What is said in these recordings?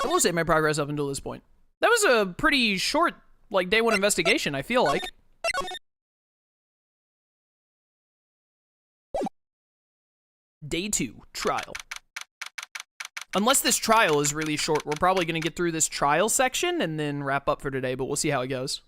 I will say my progress up until this point. That was a pretty short, like, day one investigation, I feel like. Day 2, trial. Unless this trial is really short, we're probably going to get through this trial section and then wrap up for today, but we'll see how it goes.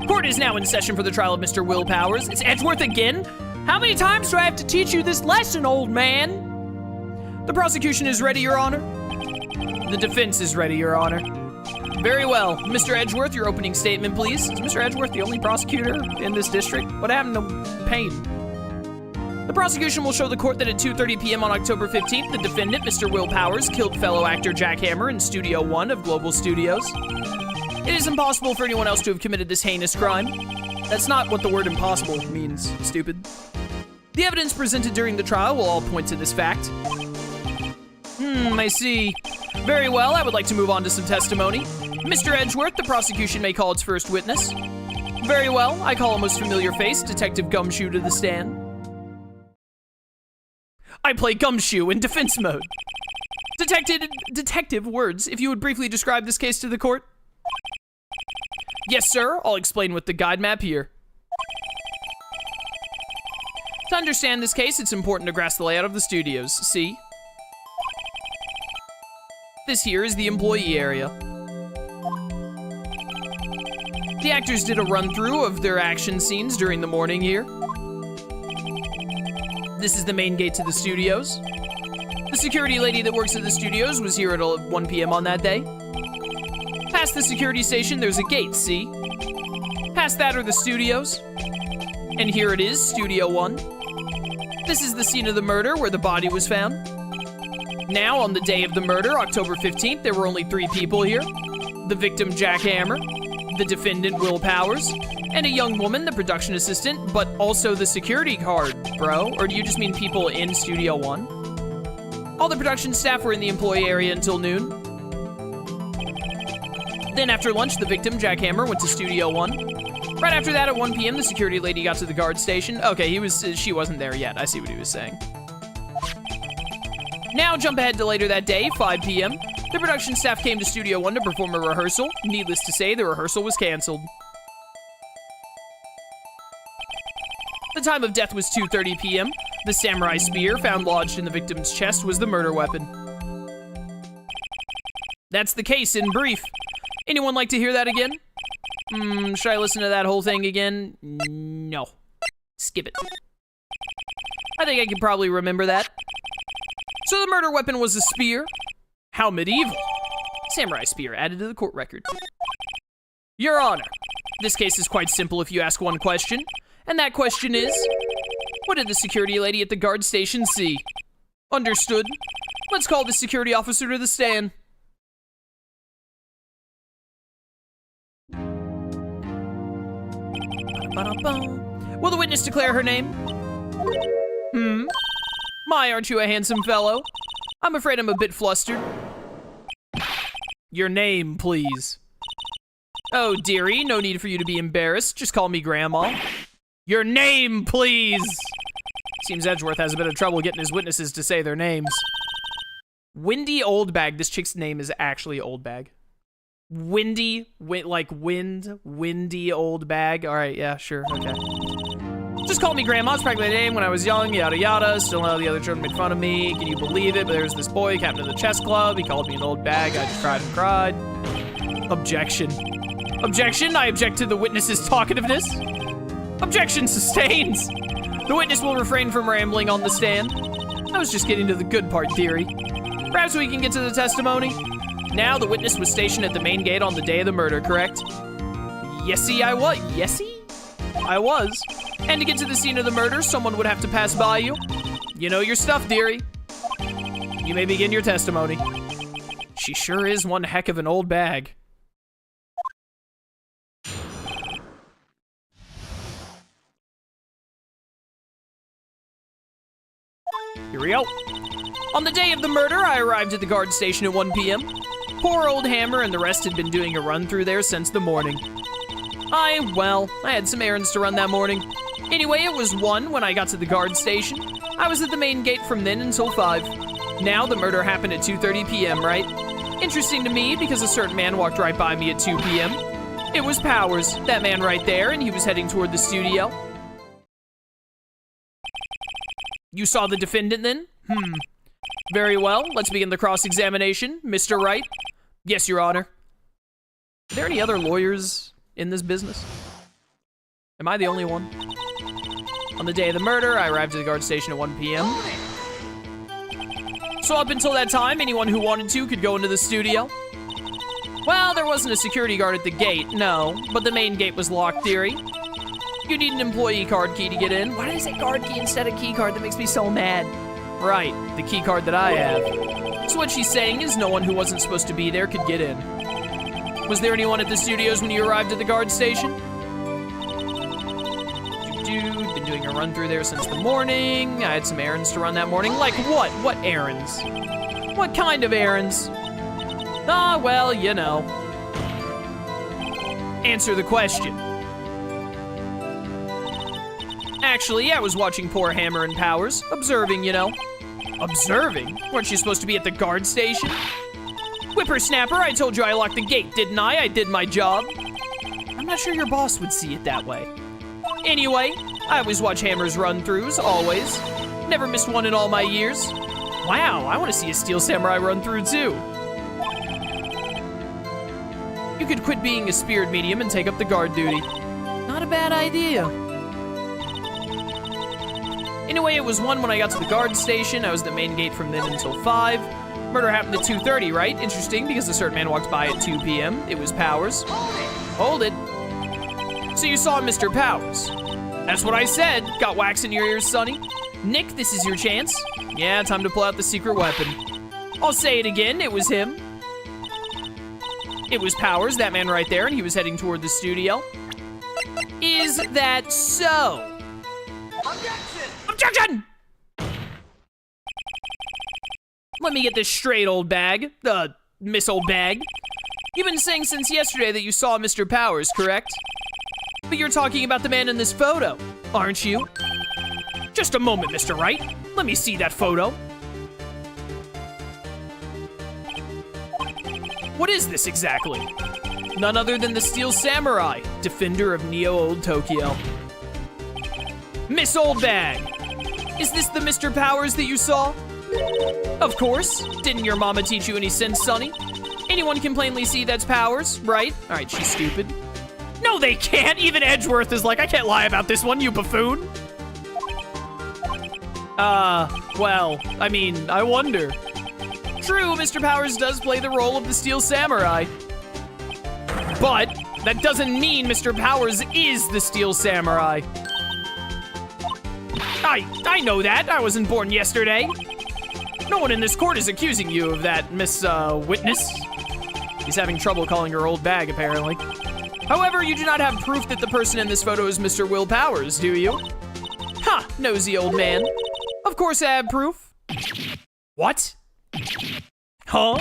Court is now in session for the trial of Mr. Will Powers. It's Edgeworth again? How many times do I have to teach you this lesson, old man? The prosecution is ready, Your Honor. The defense is ready, Your Honor. Very well. Mr. Edgeworth, your opening statement, please. Is Mr. Edgeworth the only prosecutor in this district? What happened to Payne? The prosecution will show the court that at 2:30 p.m. on October 15th, the defendant, Mr. Will Powers, killed fellow actor Jack Hammer in Studio 1 of Global Studios. It is impossible for anyone else to have committed this heinous crime. That's not what the word impossible means, stupid. The evidence presented during the trial will all point to this fact. I see. Very well, I would like to move on to some testimony. Mr. Edgeworth, the prosecution may call its first witness. Very well, I call a most familiar face, Detective Gumshoe, to the stand. I play Gumshoe in defense mode. Detective, words, if you would briefly describe this case to the court. Yes, sir, I'll explain with the guide map here. To understand this case, it's important to grasp the layout of the studios. See? This here is the employee area. The actors did a run-through of their action scenes during the morning here. This is the main gate to the studios. The security lady that works at the studios was here at 1 p.m. on that day. Past the security station, there's a gate, see? Past that are the studios. And here it is, Studio 1. This is the scene of the murder where the body was found. Now, on the day of the murder, October 15th, there were only 3 people here. The victim, Jack Hammer, the defendant, Will Powers, and a young woman, the production assistant, but also the security guard, bro. Or do you just mean people in Studio 1? All the production staff were in the employee area until noon. Then after lunch, the victim, Jack Hammer, went to Studio 1. Right after that, at 1 p.m., the security lady got to the guard station. Okay, she wasn't there yet. I see what he was saying. Now, jump ahead to later that day, 5 p.m. The production staff came to Studio 1 to perform a rehearsal. Needless to say, the rehearsal was canceled. The time of death was 2:30 p.m. The samurai spear found lodged in the victim's chest was the murder weapon. That's the case in brief. Anyone like to hear that again? Should I listen to that whole thing again? No. Skip it. I think I can probably remember that. So the murder weapon was a spear. How medieval. Samurai spear added to the court record. Your Honor, this case is quite simple if you ask one question. And that question is, what did the security lady at the guard station see? Understood. Let's call the security officer to the stand. Will the witness declare her name? My, aren't you a handsome fellow? I'm afraid I'm a bit flustered. Your name, please. Oh, dearie, no need for you to be embarrassed. Just call me Grandma. Your name, please. Seems Edgeworth has a bit of trouble getting his witnesses to say their names. Windy Oldbag. This chick's name is actually Oldbag. Windy, like wind, windy Oldbag. All right, yeah, sure, okay. Just call me Grandma. It's practically the name when I was young, yada yada. Still none of the other children made fun of me. Can you believe it? But there's this boy, captain of the chess club. He called me an old bag. I just cried and cried. Objection. Objection. I object to the witness's talkativeness. Objection sustained. The witness will refrain from rambling on the stand. I was just getting to the good part, dearie. Perhaps we can get to the testimony. Now, the witness was stationed at the main gate on the day of the murder, correct? Yesy, I was. Yesy? I was. And to get to the scene of the murder, someone would have to pass by you. You know your stuff, dearie. You may begin your testimony. She sure is one heck of an old bag. Here we go. On the day of the murder, I arrived at the guard station at 1 p.m. Poor old Hammer and the rest had been doing a run through there since the morning. I had some errands to run that morning. Anyway, it was 1 when I got to the guard station. I was at the main gate from then until 5. Now, the murder happened at 2:30 p.m., right? Interesting to me because a certain man walked right by me at 2 p.m. It was Powers, that man right there, and he was heading toward the studio. You saw the defendant then? Very well, let's begin the cross-examination. Mr. Wright? Yes, Your Honor. Are there any other lawyers in this business? Am I the only one? On the day of the murder, I arrived at the guard station at 1 p.m. So up until that time, anyone who wanted to could go into the studio. Well, there wasn't a security guard at the gate, no, but the main gate was locked, dearie. You need an employee card key to get in. Why did I say guard key instead of key card? That makes me so mad. Right, the key card that I have. So what she's saying is no one who wasn't supposed to be there could get in. Was there anyone at the studios when you arrived at the guard station? Been doing a run through there since the morning. I had some errands to run that morning. Like what? What errands? What kind of errands? Ah, well, you know. Answer the question. Actually, I was watching poor Hammer and Powers, observing, you know. Observing? Weren't you supposed to be at the guard station? Whippersnapper, I told you I locked the gate, didn't I? I did my job. I'm not sure your boss would see it that way. Anyway, I always watch Hammer's run-throughs, always. Never missed one in all my years. Wow, I want to see a Steel Samurai run-through too. You could quit being a spirit medium and take up the guard duty. Not a bad idea. Anyway, it was 1 when I got to the guard station. I was at the main gate from then until 5. Murder happened at 2:30, right? Interesting, because a certain man walked by at 2 p.m. It was Powers. Hold it. So you saw Mr. Powers. That's what I said. Got wax in your ears, Sonny? Nick, this is your chance. Yeah, time to pull out the secret weapon. I'll say it again, it was him. It was Powers, that man right there, and he was heading toward the studio. Is that so? Objection! Objection! Let me get this straight, Oldbag. Miss Oldbag. You've been saying since yesterday that you saw Mr. Powers, correct? But you're talking about the man in this photo, aren't you? Just a moment, Mr. Wright. Let me see that photo. What is this exactly? None other than the Steel Samurai, defender of Neo Old Tokyo. Miss Oldbag, is this the Mr. Powers that you saw? Of course. Didn't your mama teach you any sense, Sonny? Anyone can plainly see that's Powers, right? All right, she's stupid. No, they can't. Even Edgeworth is like, I can't lie about this one, you buffoon. Well, I mean, I wonder. True, Mr. Powers does play the role of the Steel Samurai. But that doesn't mean Mr. Powers is the Steel Samurai. I know that. I wasn't born yesterday. No one in this court is accusing you of that, Miss, Witness. He's having trouble calling her Oldbag, apparently. However, you do not have proof that the person in this photo is Mr. Will Powers, do you? Ha, nosy old man. Of course I have proof. What? Huh?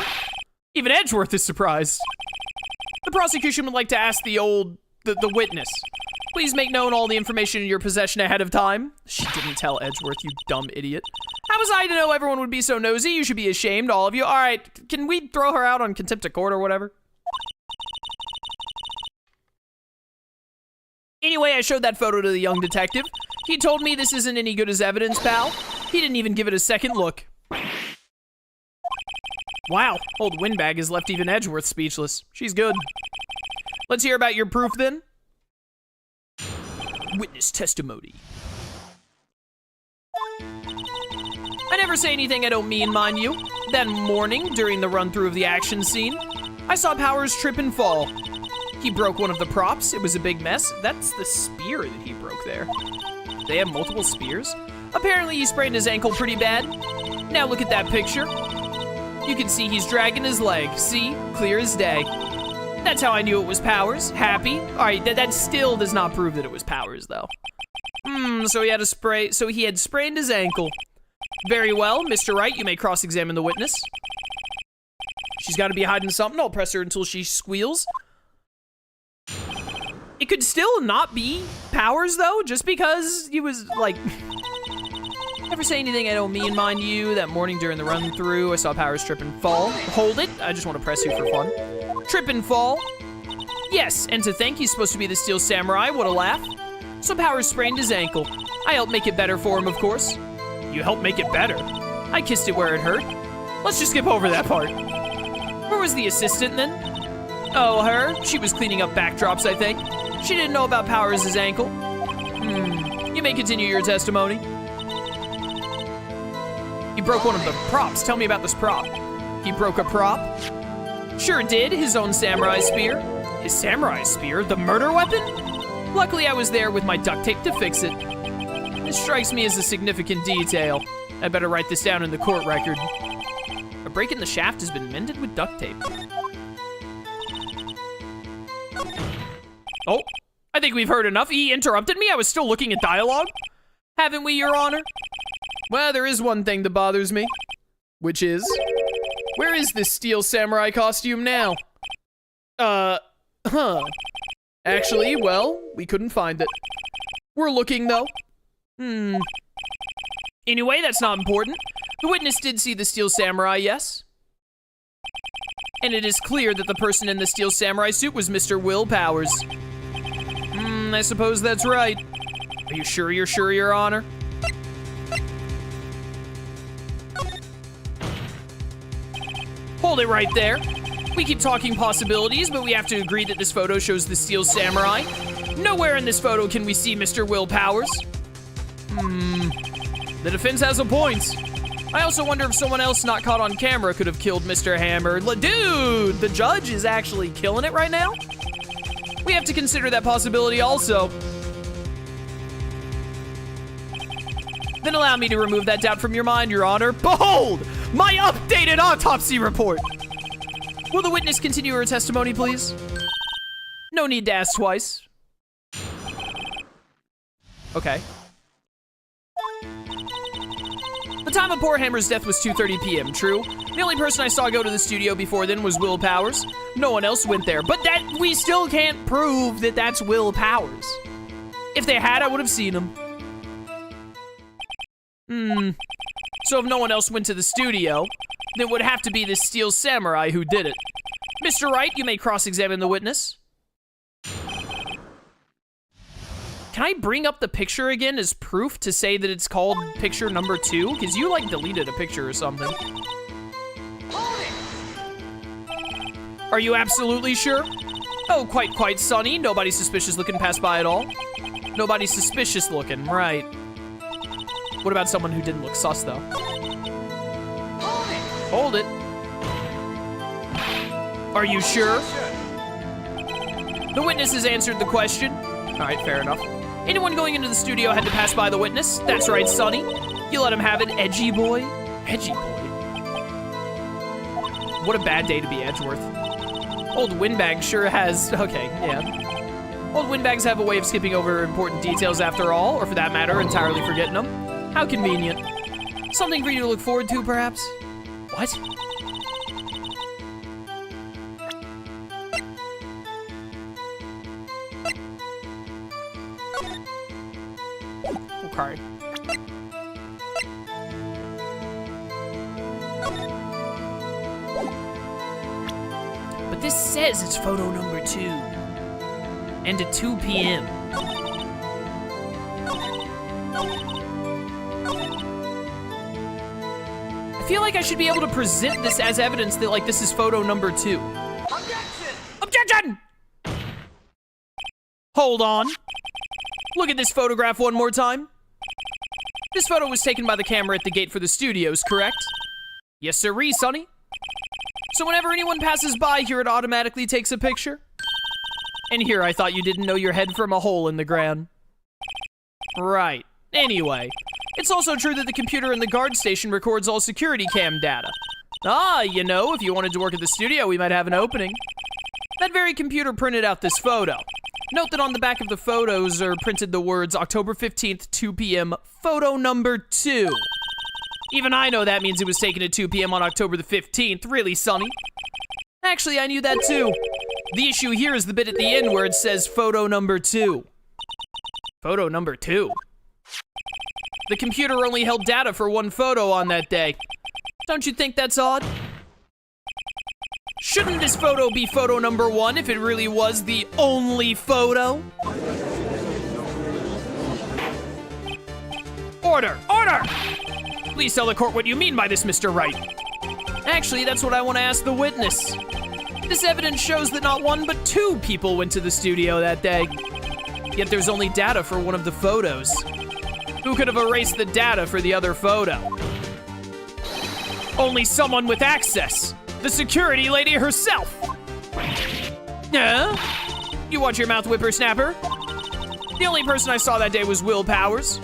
Even Edgeworth is surprised. The prosecution would like to ask the witness. Please make known all the information in your possession ahead of time. She didn't tell Edgeworth, you dumb idiot. How was I to know everyone would be so nosy? You should be ashamed, all of you. All right, can we throw her out on contempt of court or whatever? Anyway, I showed that photo to the young detective. He told me this isn't any good as evidence, pal. He didn't even give it a second look. Wow, old Windbag has left even Edgeworth speechless. She's good. Let's hear about your proof then. Witness testimony. I never say anything I don't mean, mind you. That morning, during the run-through of the action scene, I saw Powers trip and fall. He broke one of the props. It was a big mess. That's the spear that he broke there. They have multiple spears? Apparently he sprained his ankle pretty bad. Now look at that picture. You can see he's dragging his leg. See? Clear as day. That's how I knew it was Powers. Happy? Alright, that still does not prove that it was Powers, though. So he had sprained his ankle. Very well, Mr. Wright, you may cross-examine the witness. She's gotta be hiding something. I'll press her until she squeals. it could still not be Powers, though, just because he was, like... Never say anything I don't mean, mind you. That morning during the run-through, I saw Powers trip and fall. Hold it. I just want to press you for fun. Trip and fall. Yes, and to think he's supposed to be the Steel Samurai. What a laugh. So Powers sprained his ankle. I helped make it better for him, of course. You helped make it better? I kissed it where it hurt. Let's just skip over that part. Where was the assistant, then? Oh, her? She was cleaning up backdrops, I think. She didn't know about Powers' ankle. You may continue your testimony. He broke one of the props. Tell me about this prop. He broke a prop? Sure did. His own samurai spear. His samurai spear? The murder weapon? Luckily, I was there with my duct tape to fix it. This strikes me as a significant detail. I better write this down in the court record. A break in the shaft has been mended with duct tape. Oh, I think we've heard enough. He interrupted me. I was still looking at dialogue. Haven't we, Your Honor? Well, there is one thing that bothers me. Which is, where is this Steel Samurai costume now? Actually, well, we couldn't find it. We're looking, though. Anyway, that's not important. The witness did see the Steel Samurai, yes? And it is clear that the person in the Steel Samurai suit was Mr. Will Powers. I suppose that's right. Are you sure you're sure, Your Honor? Hold it right there. We keep talking possibilities, but we have to agree that this photo shows the Steel Samurai. Nowhere in this photo can we see Mr. Will Powers. The defense has a point. I also wonder if someone else not caught on camera could have killed Mr. Hammer. Dude, the judge is actually killing it right now. We have to consider that possibility also. Then allow me to remove that doubt from your mind, Your Honor. Behold, my updated autopsy report. Will the witness continue her testimony, please? No need to ask twice. Okay. The time of poor Hammer's death was 2:30 p.m., true? The only person I saw go to the studio before then was Will Powers. No one else went there, but that we still can't prove that that's Will Powers. If they had, I would have seen him. So if no one else went to the studio, then it would have to be the Steel Samurai who did it. Mr. Wright, you may cross-examine the witness. Can I bring up the picture again as proof to say that it's called picture number 2? Because you, like, deleted a picture or something. Are you absolutely sure? Oh, quite, Sonny. Nobody suspicious looking passed by at all. Nobody suspicious looking, right. What about someone who didn't look sus, though? Hold it. Are you sure? The witness has answered the question. All right, fair enough. Anyone going into the studio had to pass by the witness. That's right, Sonny. You let him have it, edgy boy. Edgy boy? What a bad day to be Edgeworth. Old Windbag sure has... Okay, yeah. Old Windbags have a way of skipping over important details after all, or for that matter, entirely forgetting them. How convenient. Something for you to look forward to, perhaps? What? Okay. But this says it's photo number 2. And at 2 p.m. I feel like I should be able to present this as evidence that, like, this is photo number 2. Objection! Objection! Hold on. Look at this photograph one more time. This photo was taken by the camera at the gate for the studios, correct? Yes, sirree, Sonny. So whenever anyone passes by here, it automatically takes a picture? And here, I thought you didn't know your head from a hole in the ground. Right. Anyway, it's also true that the computer in the guard station records all security cam data. Ah, you know, if you wanted to work at the studio, we might have an opening. That very computer printed out this photo. Note that on the back of the photos are printed the words October 15th, 2 p.m., photo number 2. Even I know that means it was taken at 2 p.m. on October the 15th. Really, Sonny? Actually, I knew that too. The issue here is the bit at the end where it says photo number 2. Photo number 2. The computer only held data for one photo on that day. Don't you think that's odd? Shouldn't this photo be photo number 1 if it really was the only photo? Order! Order! Please tell the court what you mean by this, Mr. Wright. Actually, that's what I want to ask the witness. This evidence shows that not 1 but 2 people went to the studio that day. Yet there's only data for one of the photos. Who could have erased the data for the other photo? Only someone with access. The security lady herself. You watch your mouth, whippersnapper. The only person I saw that day was Will Powers.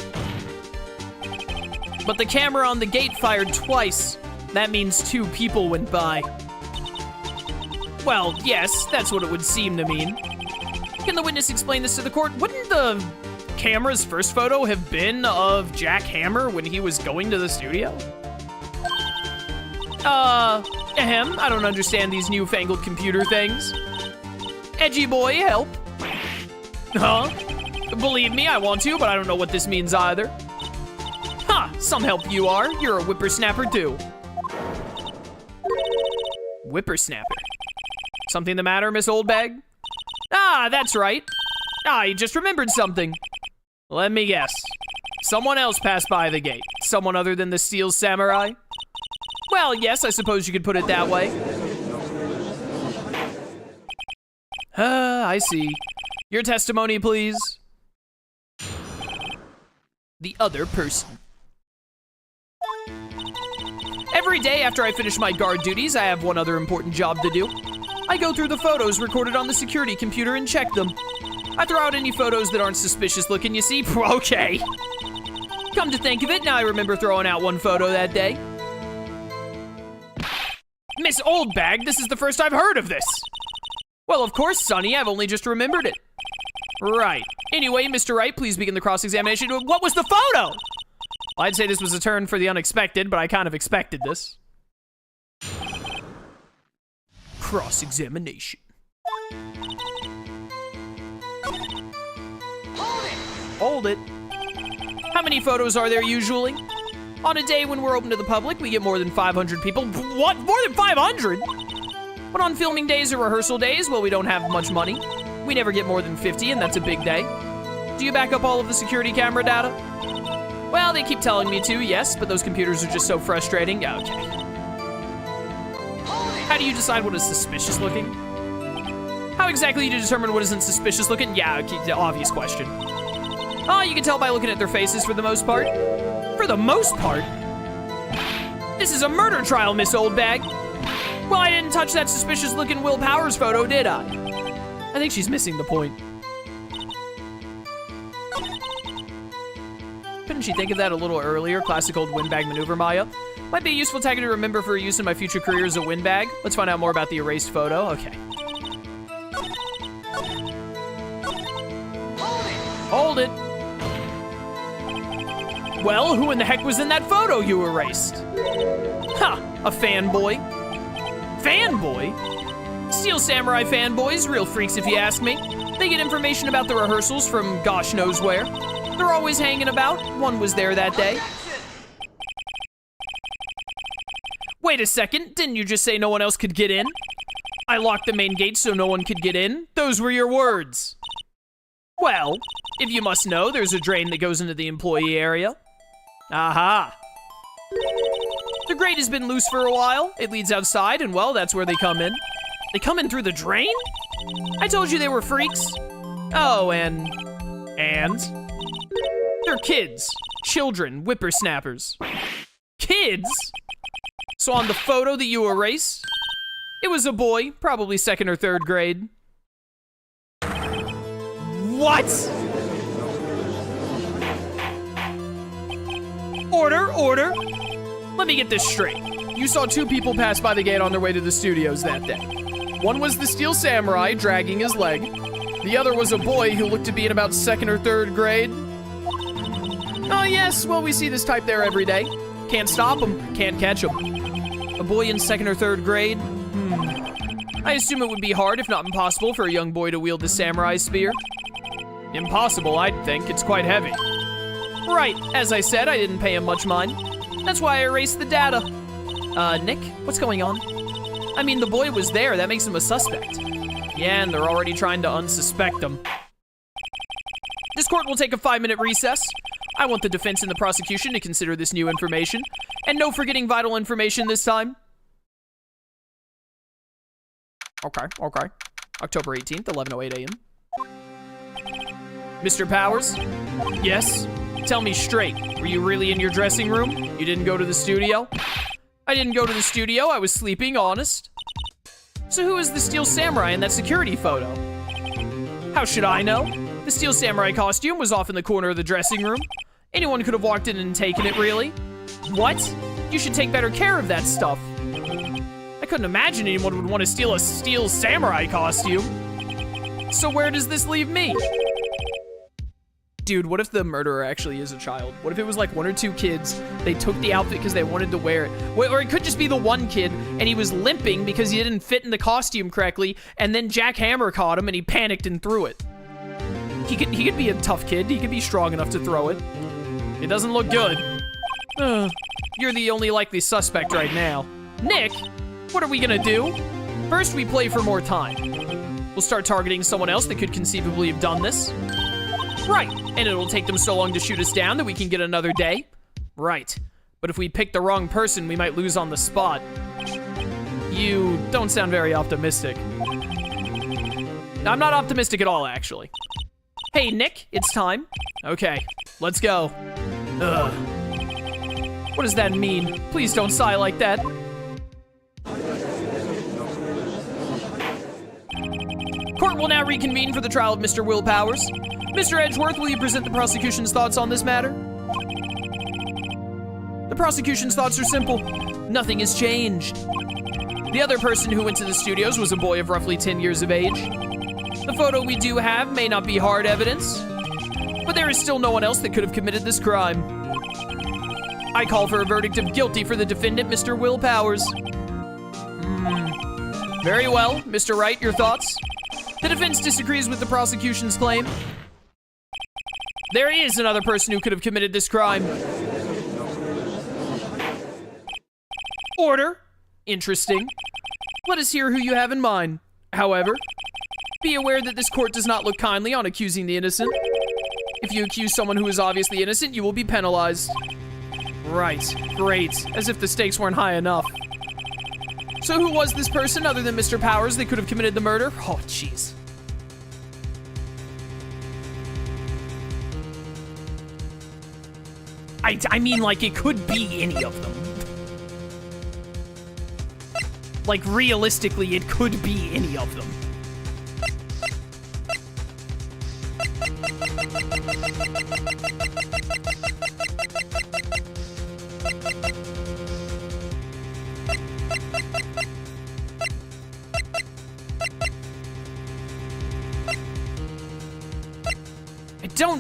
But the camera on the gate fired twice. That means 2 people went by. Well, yes, that's what it would seem to mean. Can the witness explain this to the court? Wouldn't the camera's first photo have been of Jack Hammer when he was going to the studio? I don't understand these newfangled computer things. Edgy boy, help. Huh? Believe me, I want to, but I don't know what this means either. Ha! Some help you are. You're a whippersnapper too. Whippersnapper. Something the matter, Miss Oldbag? Ah, that's right. You just remembered something. Let me guess. Someone else passed by the gate. Someone other than the Steel Samurai? Well, yes, I suppose you could put it that way. I see. Your testimony, please. The other person. Every day after I finish my guard duties, I have one other important job to do. I go through the photos recorded on the security computer and check them. I throw out any photos that aren't suspicious looking, you see? Okay. Come to think of it, now I remember throwing out one photo that day. Miss Oldbag, this is the first I've heard of this. Well, of course, Sonny, I've only just remembered it. Right. Anyway, Mr. Wright, please begin the cross-examination. What was the photo? Well, I'd say this was a turn for the unexpected, but I kind of expected this. Cross-examination. Hold it. How many photos are there usually? On a day when we're open to the public, we get more than 500 people. What? More than 500? But on filming days or rehearsal days, well, we don't have much money. We never get more than 50, and that's a big day. Do you back up all of the security camera data? Well, they keep telling me to, yes, but those computers are just so frustrating. Yeah, okay. How do you decide what is suspicious looking? How exactly do you determine what isn't suspicious looking? Yeah, okay, obvious question. Oh, you can tell by looking at their faces for the most part. For the most part? This is a murder trial, Miss Oldbag. Well, I didn't touch that suspicious-looking Will Powers photo, did I? I think she's missing the point. Couldn't she think of that a little earlier? Classic old windbag maneuver, Maya. Might be a useful tactic to remember for use in my future career as a windbag. Let's find out more about the erased photo. Okay. Hold it. Well, who in the heck was in that photo you erased? Ha! A fanboy. Fanboy? Steel Samurai fanboys, real freaks if you ask me. They get information about the rehearsals from gosh knows where. They're always hanging about. One was there that day. Wait a second, didn't you just say no one else could get in? I locked the main gate so no one could get in. Those were your words. Well, if you must know, there's a drain that goes into the employee area. Aha. The grate has been loose for a while. It leads outside, and well, that's where they come in. They come in through the drain? I told you they were freaks. Oh, and? They're kids. Children, whippersnappers. Kids? So on the photo that you erased, it was a boy, probably 2nd or 3rd grade. What? Order. Let me get this straight. You saw 2 people pass by the gate on their way to the studios that day. One was the Steel Samurai dragging his leg. The other was a boy who looked to be in about 2nd or 3rd grade. Oh yes, well we see this type there every day. Can't stop him, can't catch him. A boy in 2nd or 3rd grade? I assume it would be hard, if not impossible, for a young boy to wield the samurai spear. Impossible, I'd think. It's quite heavy. Right, as I said, I didn't pay him much mind. That's why I erased the data. Nick, what's going on? I mean, the boy was there. That makes him a suspect. Yeah, and they're already trying to unsuspect him. This court will take a 5-minute recess. I want the defense and the prosecution to consider this new information. And no forgetting vital information this time. Okay. October 18th, 11:08 a.m. Mr. Powers? Yes? Tell me straight, were you really in your dressing room? You didn't go to the studio? I didn't go to the studio, I was sleeping, honest. So who is the Steel Samurai in that security photo? How should I know? The Steel Samurai costume was off in the corner of the dressing room. Anyone could have walked in and taken it, really. What? You should take better care of that stuff. I couldn't imagine anyone would want to steal a Steel Samurai costume. So where does this leave me? Dude, what if the murderer actually is a child? What if it was like 1 or 2 kids, they took the outfit because they wanted to wear it? Or it could just be the one kid, and he was limping because he didn't fit in the costume correctly, and then Jack Hammer caught him and he panicked and threw it. He could be a tough kid, he could be strong enough to throw it. It doesn't look good. You're the only likely suspect right now. Nick, what are we gonna do? First, we play for more time. We'll start targeting someone else that could conceivably have done this. Right, and it'll take them so long to shoot us down that we can get another day. Right, but if we pick the wrong person, we might lose on the spot. You don't sound very optimistic. I'm not optimistic at all, actually. Hey, Nick, it's time. Okay, let's go. Ugh. What does that mean? Please don't sigh like that. Court will now reconvene for the trial of Mr. Will Powers. Mr. Edgeworth, will you present the prosecution's thoughts on this matter? The prosecution's thoughts are simple. Nothing has changed. The other person who went to the studios was a boy of roughly 10 years of age. The photo we do have may not be hard evidence, but there is still no one else that could have committed this crime. I call for a verdict of guilty for the defendant, Mr. Will Powers. Very well. Mr. Wright, your thoughts? The defense disagrees with the prosecution's claim. There is another person who could have committed this crime. Order. Interesting. Let us hear who you have in mind. However, be aware that this court does not look kindly on accusing the innocent. If you accuse someone who is obviously innocent, you will be penalized. Right, great. As if the stakes weren't high enough. So who was this person other than Mr. Powers that could have committed the murder? Oh, jeez. I mean, like, it could be any of them. Like, realistically, it could be any of them.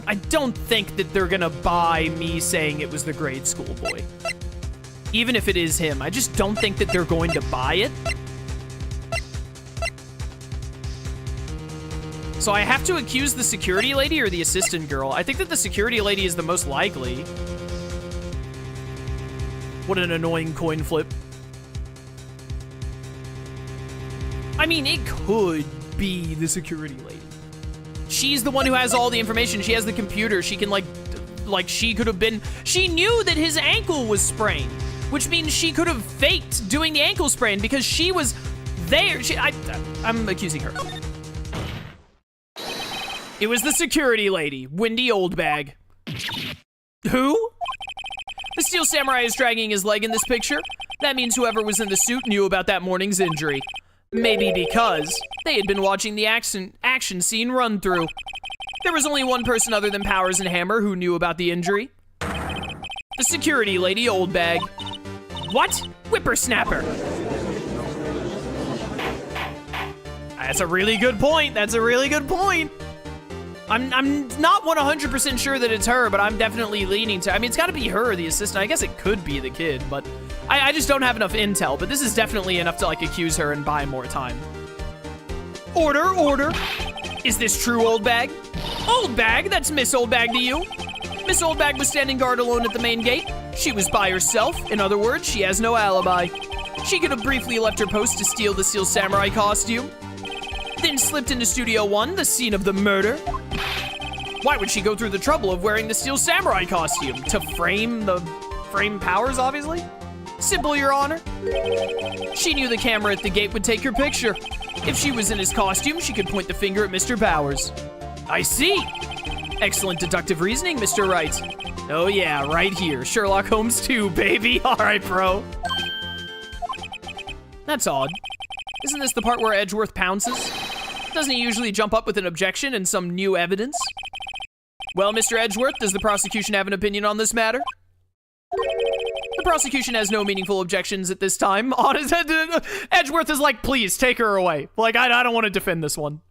I don't think that they're gonna buy me saying it was the grade school boy. Even if it is him, I just don't think that they're going to buy it. So I have to accuse the security lady or the assistant girl. I think that the security lady is the most likely. What an annoying coin flip. I mean, it could be the security lady. She's the one who has all the information. She has the computer. She can, like she could have been... She knew that his ankle was sprained, which means she could have faked doing the ankle sprain because she was there. I'm accusing her. It was the security lady, Wendy Oldbag. Who? The Steel Samurai is dragging his leg in this picture. That means whoever was in the suit knew about that morning's injury. Maybe because they had been watching the action scene run through. There was only one person other than Powers and Hammer who knew about the injury. The security lady, Oldbag. What? Whippersnapper. That's a really good point. That's a really good point. I'm not 100% sure that it's her, but I'm definitely leaning to... I mean, it's got to be her or the assistant. I guess it could be the kid, but I just don't have enough intel. But this is definitely enough to, like, accuse her and buy more time. Order. Is this true, Oldbag? Oldbag? That's Miss Oldbag to you? Miss Oldbag was standing guard alone at the main gate. She was by herself. In other words, she has no alibi. She could have briefly left her post to steal the Steel Samurai costume, then slipped into Studio 1, the scene of the murder. Why would she go through the trouble of wearing the Steel Samurai costume? To frame Powers, obviously? Simple, Your Honor. She knew the camera at the gate would take her picture. If she was in his costume, she could point the finger at Mr. Powers. I see. Excellent deductive reasoning, Mr. Wright. Oh yeah, right here. Sherlock Holmes 2, baby. All right, bro. That's odd. Isn't this the part where Edgeworth pounces? Doesn't he usually jump up with an objection and some new evidence? Well, Mr. Edgeworth, does the prosecution have an opinion on this matter? The prosecution has no meaningful objections at this time. Honest, Edgeworth is like, please, take her away. Like, I don't want to defend this one.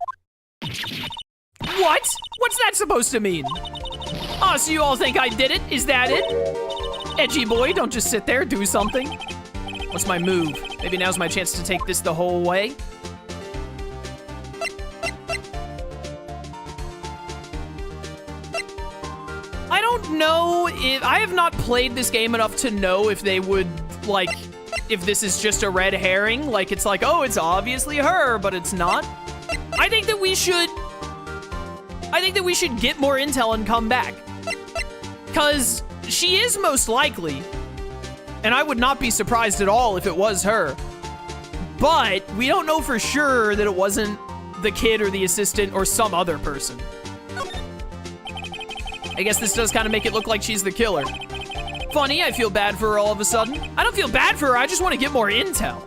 What? What's that supposed to mean? Oh, so you all think I did it? Is that it? Edgy boy, don't just sit there, do something. What's my move? Maybe now's my chance to take this the whole way? I don't know if... I have not played this game enough to know if they would, like... if this is just a red herring. Like, it's like, oh, it's obviously her, but it's not. I think that we should get more intel and come back. Because she is most likely. And I would not be surprised at all if it was her. But we don't know for sure that it wasn't the kid or the assistant or some other person. I guess this does kind of make it look like she's the killer. Funny, I feel bad for her all of a sudden. I don't feel bad for her, I just want to get more intel.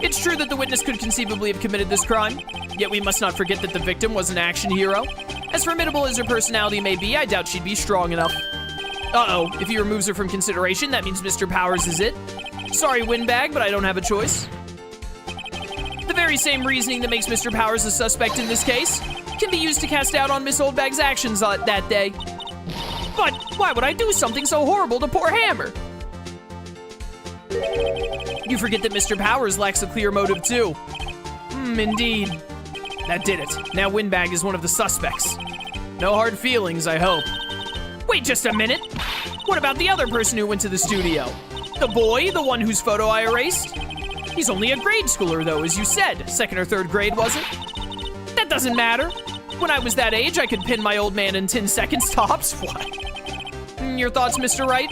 It's true that the witness could conceivably have committed this crime, yet we must not forget that the victim was an action hero. As formidable as her personality may be, I doubt she'd be strong enough. Uh-oh, if he removes her from consideration, that means Mr. Powers is it. Sorry, Windbag, but I don't have a choice. The very same reasoning that makes Mr. Powers a suspect in this case can be used to cast doubt on Miss Oldbag's actions that day. But why would I do something so horrible to poor Hammer? You forget that Mr. Powers lacks a clear motive too. Indeed. That did it. Now Windbag is one of the suspects. No hard feelings, I hope. Wait just a minute. What about the other person who went to the studio? The boy, the one whose photo I erased? He's only a grade schooler though, as you said. Second or third grade, was it? That doesn't matter. When I was that age, I could pin my old man in 10 seconds tops. What? Your thoughts, Mr. Wright?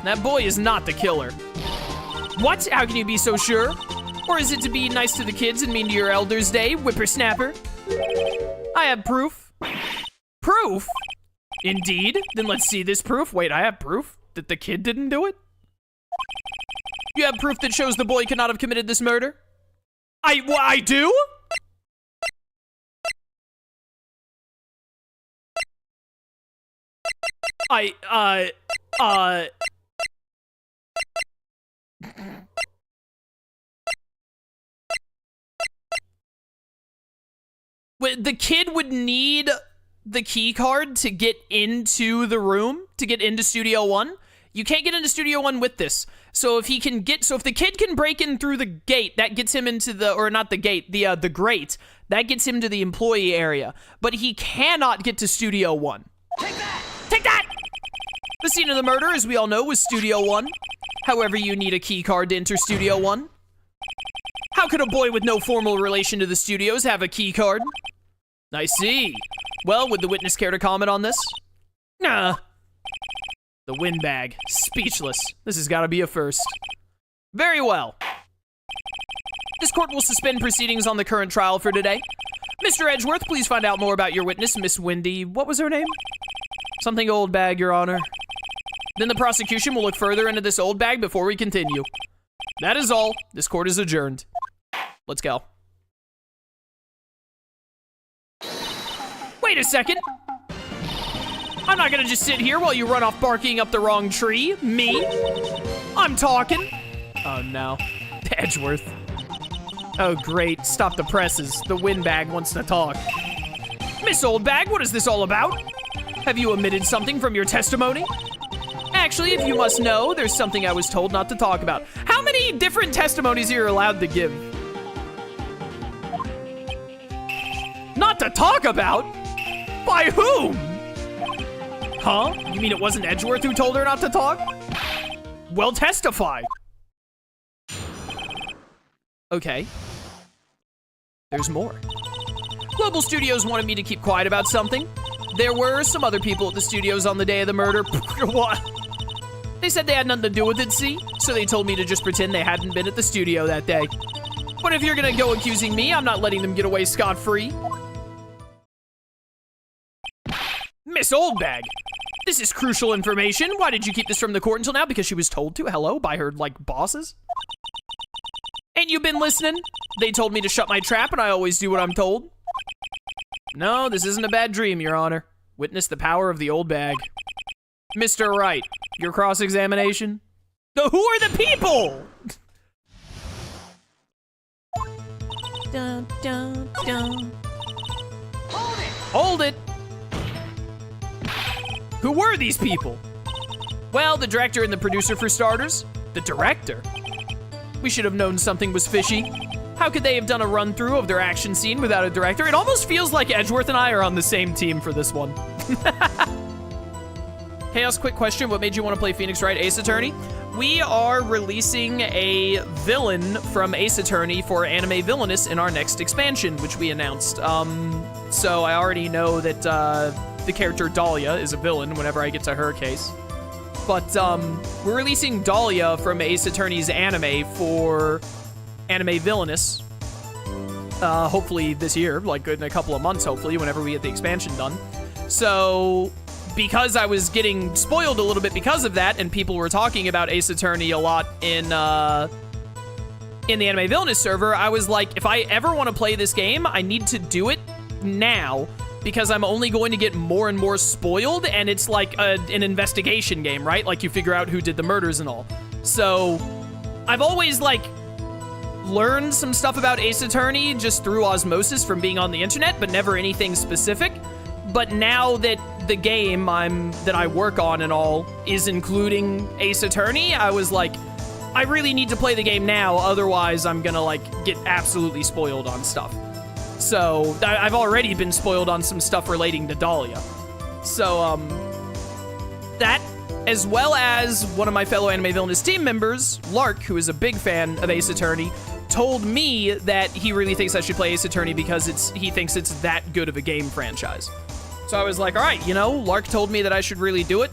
That boy is not the killer. What? How can you be so sure? Or is it to be nice to the kids and mean to your elders' day, whippersnapper? I have proof. Proof? Indeed? Then let's see this proof. Wait, I have proof that the kid didn't do it? You have proof that shows the boy could not have committed this murder? I do? The kid would need the key card to get into the room, to get into Studio 1. You can't get into Studio 1 with this. So if the kid can break in through the gate, that gets him into the, or not the gate, the grate, that gets him to the employee area. But he cannot get to Studio 1. Take that! Take that! The scene of the murder, as we all know, was Studio 1. However, you need a key card to enter Studio 1. How could a boy with no formal relation to the studios have a key card? I see. Well, would the witness care to comment on this? Nah. The Windbag. Speechless. This has got to be a first. Very well. This court will suspend proceedings on the current trial for today. Mr. Edgeworth, please find out more about your witness, Miss Wendy. What was her name? Something Oldbag, Your Honor. Then the prosecution will look further into this Oldbag before we continue. That is all. This court is adjourned. Let's go. Wait a second. I'm not gonna just sit here while you run off barking up the wrong tree. Me? I'm talking. Oh no. Edgeworth. Oh great, stop the presses. The Windbag wants to talk. Miss Oldbag, what is this all about? Have you omitted something from your testimony? Actually, if you must know, there's something I was told not to talk about. How many different testimonies are you allowed to give? to talk about? By whom? Huh? You mean it wasn't Edgeworth who told her not to talk? Well, testify. Okay. There's more. Global Studios wanted me to keep quiet about something. There were some other people at the studios on the day of the murder. What? They said they had nothing to do with it, see? So they told me to just pretend they hadn't been at the studio that day. But if you're gonna go accusing me, I'm not letting them get away scot-free. Miss Oldbag, this is crucial information. Why did you keep this from the court until now? Because she was told to, hello, by her, like, bosses? Ain't you been listening? They told me to shut my trap, and I always do what I'm told. No, this isn't a bad dream, Your Honor. Witness the power of the Oldbag. Mr. Wright, your cross-examination? Who are the people? Dun, dun, dun. Hold it! Who were these people? Well, the director and the producer for starters. The director? We should have known something was fishy. How could they have done a run-through of their action scene without a director? It almost feels like Edgeworth and I are on the same team for this one. Chaos, quick question. What made you want to play Phoenix Wright Ace Attorney? We are releasing a villain from Ace Attorney for Anime Villainous in our next expansion, which we announced. So I already know that the character Dahlia is a villain whenever I get to her case. But we're releasing Dahlia from Ace Attorney's anime for Anime Villainous. Hopefully this year, like in a couple of months, hopefully, whenever we get the expansion done. So, because I was getting spoiled a little bit because of that, and people were talking about Ace Attorney a lot in the Anime Villainous server, I was like, if I ever want to play this game, I need to do it now, because I'm only going to get more and more spoiled, and it's like an investigation game, right? Like, you figure out who did the murders and all. So, I've always, like, learned some stuff about Ace Attorney just through osmosis from being on the internet, but never anything specific. But now that the game that I work on and all is including Ace Attorney, I was like, I really need to play the game now, otherwise I'm gonna, like, get absolutely spoiled on stuff. So, I've already been spoiled on some stuff relating to Dahlia. So, that, as well as one of my fellow Anime Villainous team members, Lark, who is a big fan of Ace Attorney, told me that he really thinks I should play Ace Attorney because he thinks it's that good of a game franchise. So I was like, all right, you know, Lark told me that I should really do it.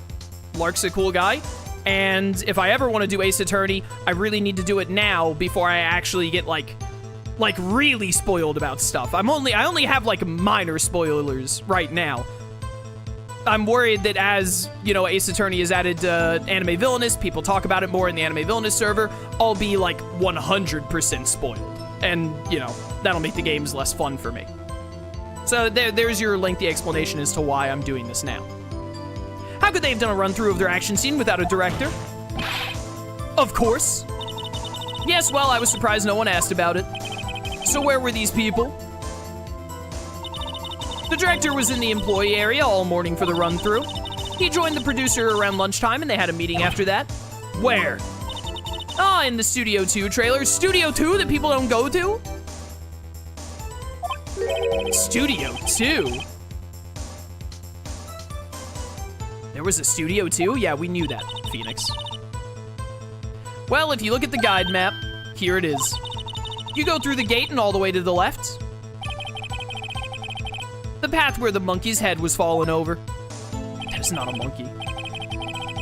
Lark's a cool guy. And if I ever want to do Ace Attorney, I really need to do it now before I actually get, like really spoiled about stuff. I only have, like, minor spoilers right now. I'm worried that as, you know, Ace Attorney is added to Anime Villainous, people talk about it more in the Anime Villainous server, I'll be, like, 100% spoiled. And, you know, that'll make the games less fun for me. So there's your lengthy explanation as to why I'm doing this now. How could they have done a run-through of their action scene without a director? Of course. Yes, well, I was surprised no one asked about it. So where were these people? The director was in the employee area all morning for the run-through. He joined the producer around lunchtime, and they had a meeting after that. Where? Ah, in the Studio 2 trailer. Studio 2 that people don't go to? Studio 2? There was a Studio 2? Yeah, we knew that, Phoenix. Well, if you look at the guide map, here it is. You go through the gate and all the way to the left. The path where the monkey's head was fallen over. That is not a monkey.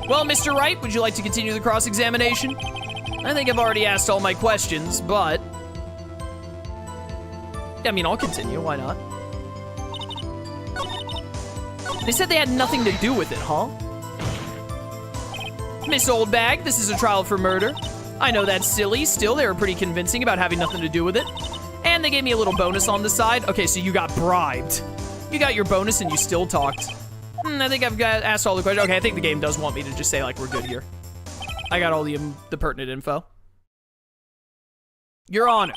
Well, Mr. Wright, would you like to continue the cross-examination? I think I've already asked all my questions, but... I mean, I'll continue, why not? They said they had nothing to do with it, huh? Miss Oldbag, this is a trial for murder. I know that's silly, still they were pretty convincing about having nothing to do with it. And they gave me a little bonus on the side. Okay, so you got bribed. You got your bonus and you still talked. I think I've asked all the questions. Okay, I think the game does want me to just say, like, we're good here. I got all the pertinent info. Your Honor,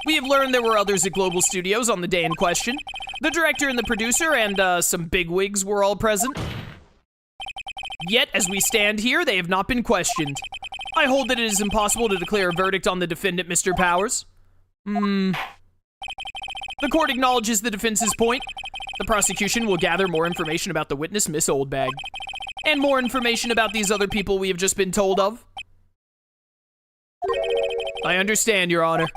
we have learned there were others at Global Studios on the day in question. The director and the producer and some bigwigs were all present. Yet, as we stand here, they have not been questioned. I hold that it is impossible to declare a verdict on the defendant, Mr. Powers. The court acknowledges the defense's point. The prosecution will gather more information about the witness, Miss Oldbag, and more information about these other people we have just been told of. I understand, Your Honor.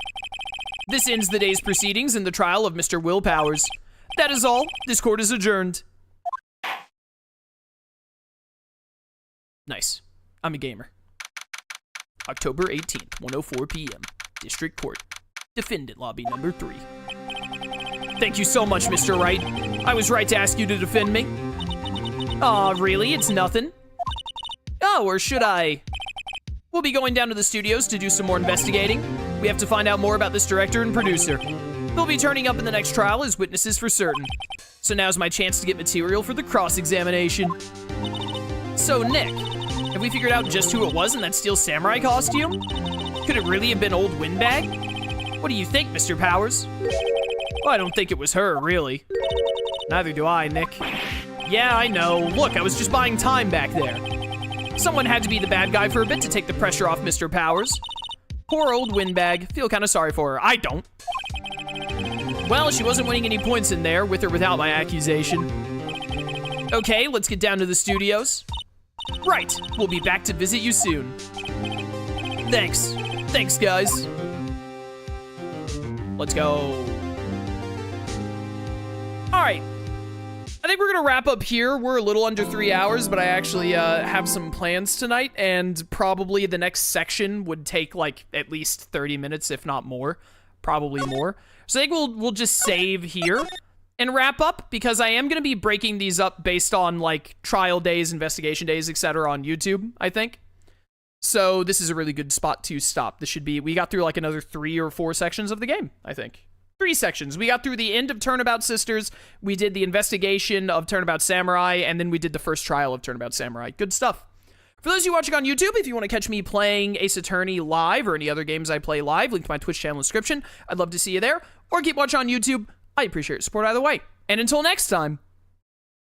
This ends the day's proceedings in the trial of Mr. Will Powers. That is all. This court is adjourned. Nice. I'm a gamer. October 18th, 1:04 p.m. District Court. Defendant Lobby number 3. Thank you so much, Mr. Wright. I was right to ask you to defend me. Aw, really? It's nothing. Oh, or should I? We'll be going down to the studios to do some more investigating. We have to find out more about this director and producer. They'll be turning up in the next trial as witnesses for certain. So now's my chance to get material for the cross-examination. So, Nick, have we figured out just who it was in that steel samurai costume? Could it really have been old Windbag? What do you think, Mr. Powers? Well, I don't think it was her, really. Neither do I, Nick. Yeah, I know. Look, I was just buying time back there. Someone had to be the bad guy for a bit to take the pressure off Mr. Powers. Poor old Windbag. Feel kind of sorry for her. I don't. Well, she wasn't winning any points in there, with or without my accusation. Okay, let's get down to the studios. Right, we'll be back to visit you soon. Thanks. Thanks, guys. Let's go. All right. I think we're gonna wrap up here. We're a little under 3 hours, but I actually have some plans tonight, and probably the next section would take like at least 30 minutes, if not more. Probably more. So I think we'll just save here and wrap up, because I am gonna be breaking these up based on like trial days, investigation days, etc. on YouTube, I think. So this is a really good spot to stop. This should be, we got through like another 3 or 4 sections of the game, I think. 3 sections. We got through the end of Turnabout Sisters, we did the investigation of Turnabout Samurai, and then we did the first trial of Turnabout Samurai. Good stuff. For those of you watching on YouTube, if you want to catch me playing Ace Attorney live or any other games I play live, link to my Twitch channel in the description. I'd love to see you there. Or keep watching on YouTube. I appreciate your support either way. And until next time,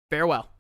farewell.